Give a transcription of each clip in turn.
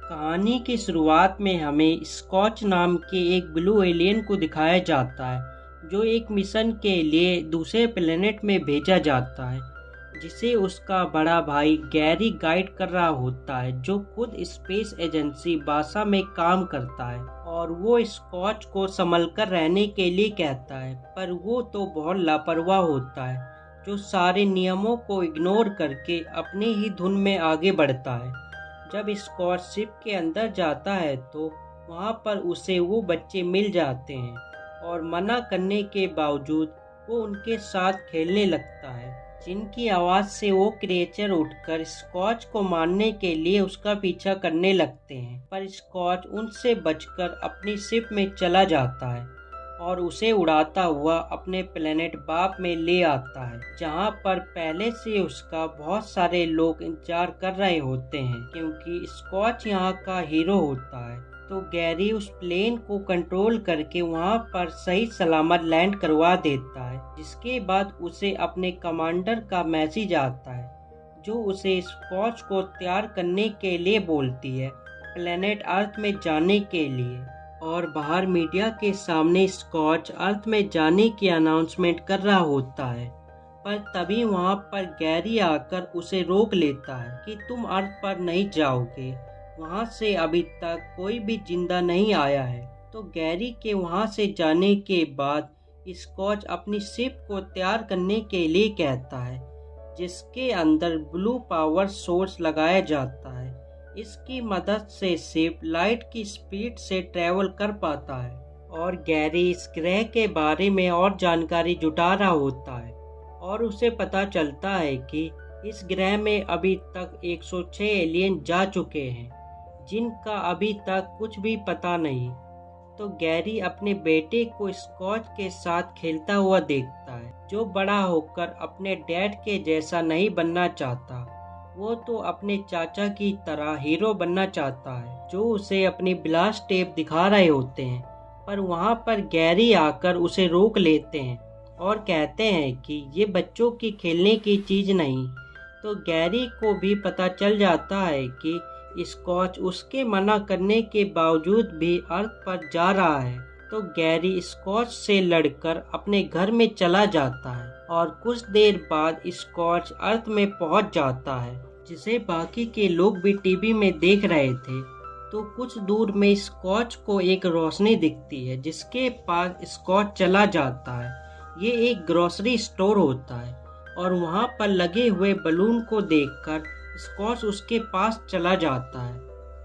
कहानी की शुरुआत में हमें स्कॉच नाम के एक ब्लू एलियन को दिखाया जाता है जो एक मिशन के लिए दूसरे प्लेनेट में भेजा जाता है, जिसे उसका बड़ा भाई गैरी गाइड कर रहा होता है, जो खुद स्पेस एजेंसी बासा में काम करता है। और वो स्कॉच को संभल कर रहने के लिए कहता है, पर वो तो बहुत लापरवाह होता है, जो सारे नियमों को इग्नोर करके अपनी ही धुन में आगे बढ़ता है। जब स्कॉच शिप के अंदर जाता है तो वहाँ पर उसे वो बच्चे मिल जाते हैं और मना करने के बावजूद वो उनके साथ खेलने लगता है, जिनकी आवाज़ से वो क्रिएचर उठकर स्कॉच को मारने के लिए उसका पीछा करने लगते हैं। पर स्कॉच उनसे बचकर अपनी शिप में चला जाता है और उसे उड़ाता हुआ अपने प्लेनेट बाप में ले आता है, जहां पर पहले से उसका बहुत सारे लोग इंतजार कर रहे होते हैं, क्योंकि स्कॉच यहां का हीरो होता है। तो गैरी उस प्लेन को कंट्रोल करके वहां पर सही सलामत लैंड करवा देता है, जिसके बाद उसे अपने कमांडर का मैसेज आता है, जो उसे स्कॉच को तैयार करने के लिए बोलती है प्लेनेट अर्थ में जाने के लिए। और बाहर मीडिया के सामने स्कॉच अर्थ में जाने की अनाउंसमेंट कर रहा होता है, पर तभी वहां पर गैरी आकर उसे रोक लेता है कि तुम अर्थ पर नहीं जाओगे, वहां से अभी तक कोई भी जिंदा नहीं आया है। तो गैरी के वहां से जाने के बाद स्कॉच अपनी शिप को तैयार करने के लिए कहता है, जिसके अंदर ब्लू पावर सोर्स लगाया जाता है। इसकी मदद से शिप लाइट की स्पीड से ट्रैवल कर पाता है और गैरी इस ग्रह के बारे में और जानकारी जुटा रहा होता है और उसे पता चलता है कि इस ग्रह में अभी तक 106 एलियन जा चुके हैं, जिनका अभी तक कुछ भी पता नहीं। तो गैरी अपने बेटे को स्कॉच के साथ खेलता हुआ देखता है, जो बड़ा होकर अपने डैड के जैसा नहीं बनना चाहता। वो तो अपने चाचा की तरह हीरो बनना चाहता है, जो उसे अपनी ब्लास्ट टेप दिखा रहे होते हैं। पर वहाँ पर गैरी आकर उसे रोक लेते हैं और कहते हैं कि ये बच्चों की खेलने की चीज़ नहीं। तो गैरी को भी पता चल जाता है कि स्कॉच उसके मना करने के बावजूद भी अर्थ पर जा रहा है। तो गैरी स्कॉच से लड़कर अपने घर में चला जाता है और कुछ देर बाद स्कॉच अर्थ में पहुंच जाता है, जिसे बाकी के लोग भी टीवी में देख रहे थे। तो कुछ दूर में स्कॉच को एक रोशनी दिखती है, जिसके पास स्कॉच चला जाता है। ये एक ग्रोसरी स्टोर होता है और वहाँ पर लगे हुए बलून को देखकर स्कॉच उसके पास चला जाता है।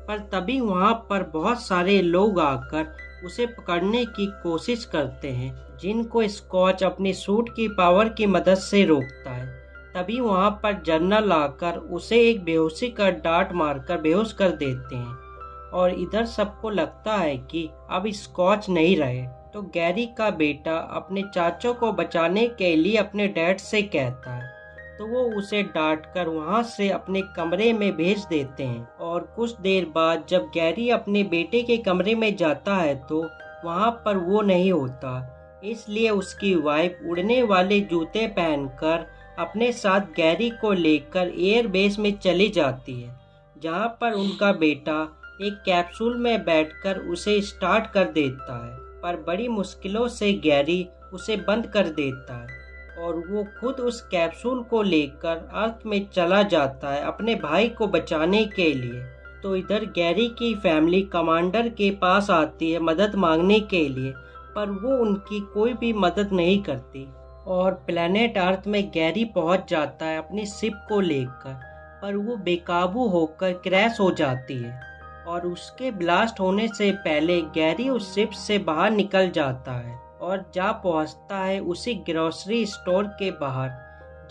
पर तभी वहाँ पर बहुत सारे लोग आकर उसे पकड़ने की कोशिश करते हैं, जिनको स्कॉच अपनी सूट की पावर की मदद से रोकता है। तभी वहाँ पर जनरल आकर उसे एक बेहोशी का डांट मारकर बेहोश कर देते हैं और इधर सबको लगता है कि अब स्कॉच नहीं रहे। तो गैरी का बेटा अपने चाचा को बचाने के लिए अपने डैड से कहता है, तो वो उसे डांटकर वहाँ से अपने कमरे में भेज देते हैं। और कुछ देर बाद जब गैरी अपने बेटे के कमरे में जाता है तो वहाँ पर वो नहीं होता, इसलिए उसकी वाइफ उड़ने वाले जूते पहनकर अपने साथ गैरी को लेकर एयरबेस में चली जाती है, जहाँ पर उनका बेटा एक कैप्सूल में बैठकर उसे स्टार्ट कर देता है। पर बड़ी मुश्किलों से गैरी उसे बंद कर देता है और वो खुद उस कैप्सूल को लेकर अर्थ में चला जाता है अपने भाई को बचाने के लिए। तो इधर गैरी की फैमिली कमांडर के पास आती है मदद मांगने के लिए, पर वो उनकी कोई भी मदद नहीं करती और प्लेनेट अर्थ में गैरी पहुंच जाता है अपनी शिप को लेकर, पर वो बेकाबू होकर क्रैश हो जाती है और उसके ब्लास्ट होने से पहले गैरी उस शिप से बाहर निकल जाता है और जा पहुंचता है उसी ग्रोसरी स्टोर के बाहर,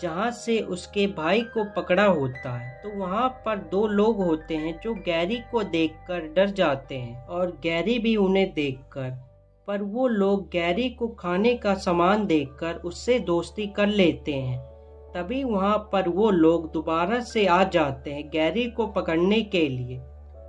जहां से उसके भाई को पकड़ा होता है। तो वहां पर दो लोग होते हैं जो गैरी को देखकर डर जाते हैं और गैरी भी उन्हें देखकर, पर वो लोग गैरी को खाने का सामान देकर उससे दोस्ती कर लेते हैं। तभी वहां पर वो लोग दोबारा से आ जाते हैं गैरी को पकड़ने के लिए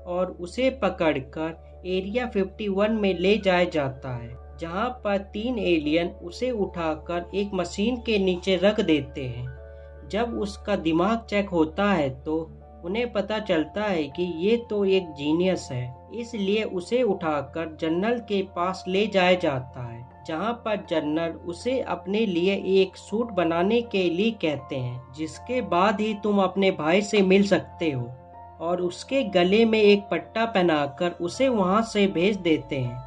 और उसे पकड़कर एरिया 51 में ले जाया जाता है, जहां पर 3 एलियन उसे उठाकर एक मशीन के नीचे रख देते हैं। जब उसका दिमाग चेक होता है तो उन्हें पता चलता है कि ये तो एक जीनियस है, इसलिए उसे उठाकर जनरल के पास ले जाया जाता है, जहाँ पर जनरल उसे अपने लिए एक सूट बनाने के लिए कहते हैं, जिसके बाद ही तुम अपने भाई से मिल सकते हो, और उसके गले में एक पट्टा पहनाकर उसे वहाँ से भेज देते हैं।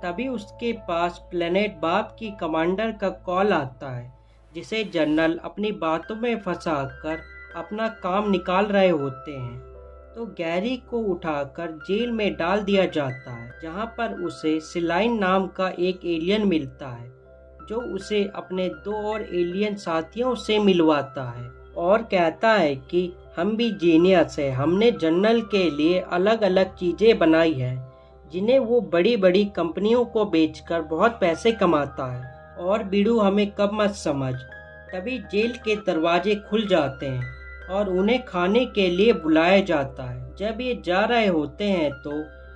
तभी उसके पास प्लेनेट बाप की कमांडर का कॉल आता है, जिसे जनरल अपनी बातों में फंसाकर अपना काम निकाल रहे होते हैं। तो गैरी को उठाकर जेल में डाल दिया जाता है, जहाँ पर उसे सिलाइन नाम का एक एलियन मिलता है, जो उसे अपने 2 और एलियन साथियों से मिलवाता है और कहता है कि हम भी जीनियस है, हमने जनरल के लिए अलग अलग चीजें बनाई है, जिन्हें वो बड़ी बड़ी कंपनियों को बेचकर बहुत पैसे कमाता है, और बिडू हमें कब मत समझ। तभी जेल के दरवाजे खुल जाते हैं और उन्हें खाने के लिए बुलाया जाता है। जब ये जा रहे होते हैं तो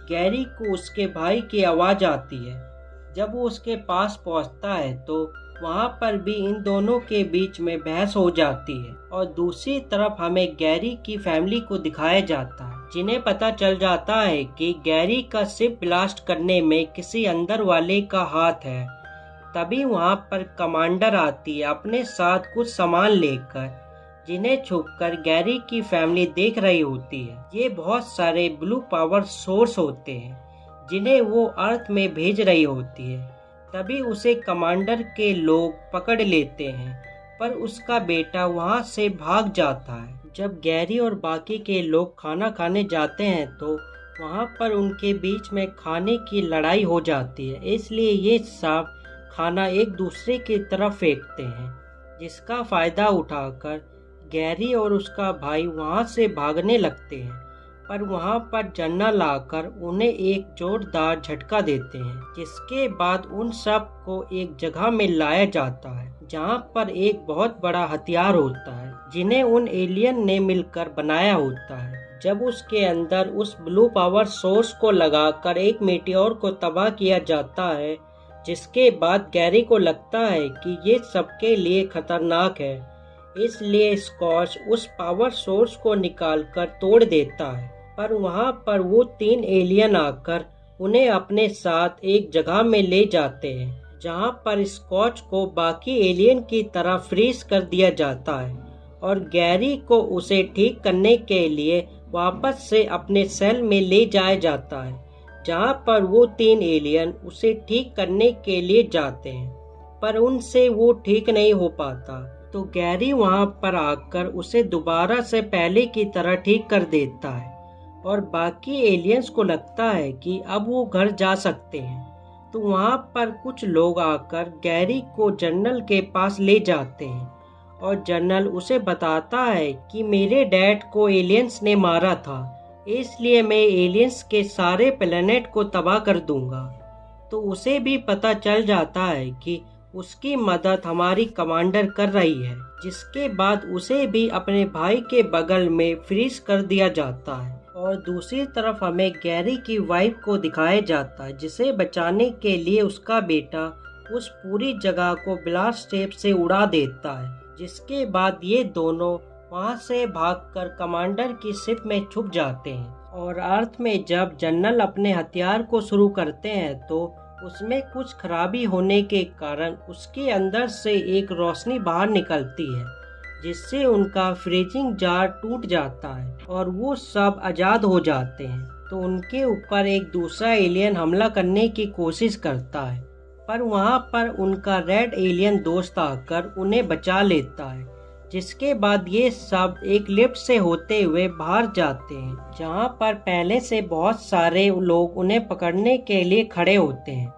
गैरी को उसके भाई की आवाज़ आती है। जब वो उसके पास पहुंचता है तो वहां पर भी इन दोनों के बीच में बहस हो जाती है, और दूसरी तरफ हमें गैरी की फैमिली को दिखाया जाता है, जिन्हें पता चल जाता है कि गैरी का शिप ब्लास्ट करने में किसी अंदर वाले का हाथ है। तभी वहां पर कमांडर आती है अपने साथ कुछ सामान लेकर, जिन्हें छुपकर गैरी की फैमिली देख रही होती है। ये बहुत सारे ब्लू पावर सोर्स होते हैं, जिन्हें वो अर्थ में भेज रही होती है। तभी उसे कमांडर के लोग पकड़ लेते हैं, पर उसका बेटा वहां से भाग जाता है। जब गैरी और बाकी के लोग खाना खाने जाते हैं तो वहां पर उनके बीच में खाने की लड़ाई हो जाती है, इसलिए ये सब खाना एक दूसरे की तरफ फेंकते हैं, जिसका फायदा उठाकर गैरी और उसका भाई वहां से भागने लगते हैं। पर वहां पर जनरल आकर उन्हें एक जोरदार झटका देते हैं, जिसके बाद उन सब को एक जगह में लाया जाता है, जहां पर एक बहुत बड़ा हथियार होता है, जिन्हें उन एलियन ने मिलकर बनाया होता है। जब उसके अंदर उस ब्लू पावर सोर्स को लगाकर एक मीटियोर को तबाह किया जाता है, जिसके बाद गैरी को लगता है कि ये सबके लिए खतरनाक है, इसलिए स्कॉच उस पावर सोर्स को निकालकर तोड़ देता है। पर वहां पर वो 3 एलियन आकर उन्हें अपने साथ एक जगह में ले जाते हैं, जहां पर स्कॉच को बाकी एलियन की तरह फ्रीज कर दिया जाता है, और गैरी को उसे ठीक करने के लिए वापस से अपने सेल में ले जाया जाता है, जहां पर वो 3 एलियन उसे ठीक करने के लिए जाते हैं, पर उनसे वो ठीक नहीं हो पाता। तो गैरी वहां पर आकर उसे दोबारा से पहले की तरह ठीक कर देता है, और बाकी एलियंस को लगता है कि अब वो घर जा सकते हैं। तो वहां पर कुछ लोग आकर गैरी को जनरल के पास ले जाते हैं, और जनरल उसे बताता है कि मेरे डैड को एलियंस ने मारा था, इसलिए मैं एलियंस के सारे प्लेनेट को तबाह कर दूंगा। तो उसे भी पता चल जाता है कि उसकी मदद हमारी कमांडर कर रही है, जिसके बाद उसे भी अपने भाई के बगल में फ्रीज कर दिया जाता है। और दूसरी तरफ हमें गैरी की वाइफ को दिखाया जाता है, जिसे बचाने के लिए उसका बेटा उस पूरी जगह को ब्लास्ट टेप से उड़ा देता है, जिसके बाद ये दोनों वहां से भागकर कमांडर की शिप में छुप जाते हैं। और अर्थ में जब जनरल अपने हथियार को शुरू करते हैं तो उसमें कुछ खराबी होने के कारण उसके अंदर से एक रोशनी बाहर निकलती है, जिससे उनका फ्रीजिंग जार टूट जाता है और वो सब आज़ाद हो जाते हैं। तो उनके ऊपर एक दूसरा एलियन हमला करने की कोशिश करता है, पर वहाँ पर उनका रेड एलियन दोस्त आकर उन्हें बचा लेता है, जिसके बाद ये सब एक लिफ्ट से होते हुए बाहर जाते हैं, जहाँ पर पहले से बहुत सारे लोग उन्हें पकड़ने के लिए खड़े होते हैं।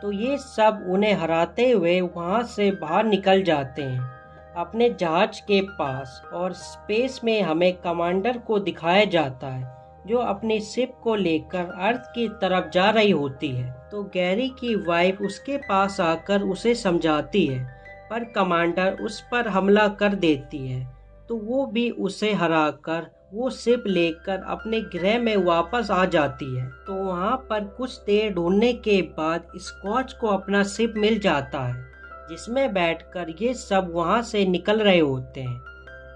तो ये सब उन्हें हराते हुए वहाँ से बाहर निकल जाते हैं अपने जहाज के पास, और स्पेस में हमें कमांडर को दिखाया जाता है, जो अपनी शिप को लेकर अर्थ की तरफ जा रही होती है। तो गैरी की वाइफ उसके पास आकर उसे समझाती है, पर कमांडर उस पर हमला कर देती है, तो वो भी उसे हराकर वो शिप लेकर अपने ग्रह में वापस आ जाती है। तो वहाँ पर कुछ देर ढूंढने के बाद स्कॉच को अपना शिप मिल जाता है, जिसमें बैठकर ये सब वहाँ से निकल रहे होते हैं।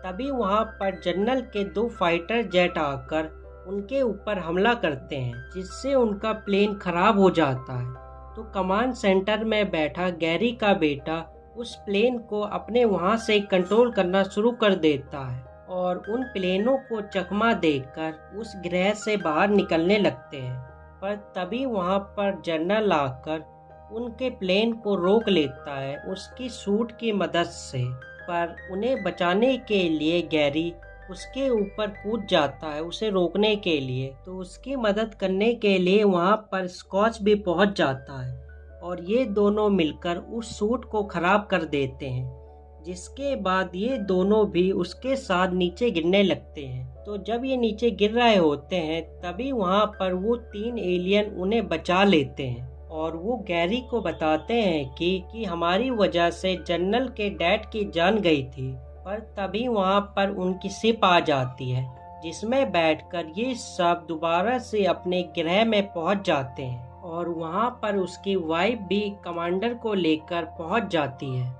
तभी वहाँ पर जनरल के 2 फाइटर जेट आकर उनके ऊपर हमला करते हैं, जिससे उनका प्लेन खराब हो जाता है। तो कमांड सेंटर में बैठा गैरी का बेटा उस प्लेन को अपने वहाँ से कंट्रोल करना शुरू कर देता है और उन प्लेनों को चकमा देकर उस ग्रह से बाहर निकलने लगते हैं। पर तभी वहाँ पर जनरल आकर उनके प्लेन को रोक लेता है उसकी सूट की मदद से। पर उन्हें बचाने के लिए गैरी उसके ऊपर कूद जाता है उसे रोकने के लिए। तो उसकी मदद करने के लिए वहाँ पर स्कॉच भी पहुँच जाता है और ये दोनों मिलकर उस सूट को खराब कर देते हैं, जिसके बाद ये दोनों भी उसके साथ नीचे गिरने लगते हैं। तो जब ये नीचे गिर रहे होते हैं तभी वहाँ पर वो 3 एलियन उन्हें बचा लेते हैं और वो गैरी को बताते हैं कि हमारी वजह से जनरल के डैड की जान गई थी। पर तभी वहाँ पर उनकी शिप आ जाती है, जिसमें बैठकर ये सब दोबारा से अपने ग्रह में पहुँच जाते हैं और वहाँ पर उसकी वाइफ भी कमांडर को लेकर पहुँच जाती है।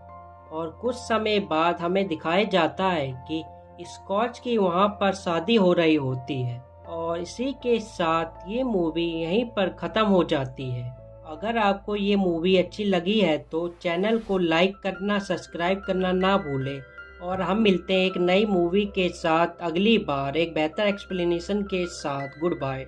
और कुछ समय बाद हमें दिखाया जाता है कि स्कॉच की वहाँ पर शादी हो रही होती है। और इसी के साथ ये मूवी यहीं पर ख़त्म हो जाती है। अगर आपको ये मूवी अच्छी लगी है तो चैनल को लाइक करना, सब्सक्राइब करना ना भूलें। और हम मिलते हैं एक नई मूवी के साथ अगली बार एक बेहतर एक्सप्लेनेशन के साथ। Good bye.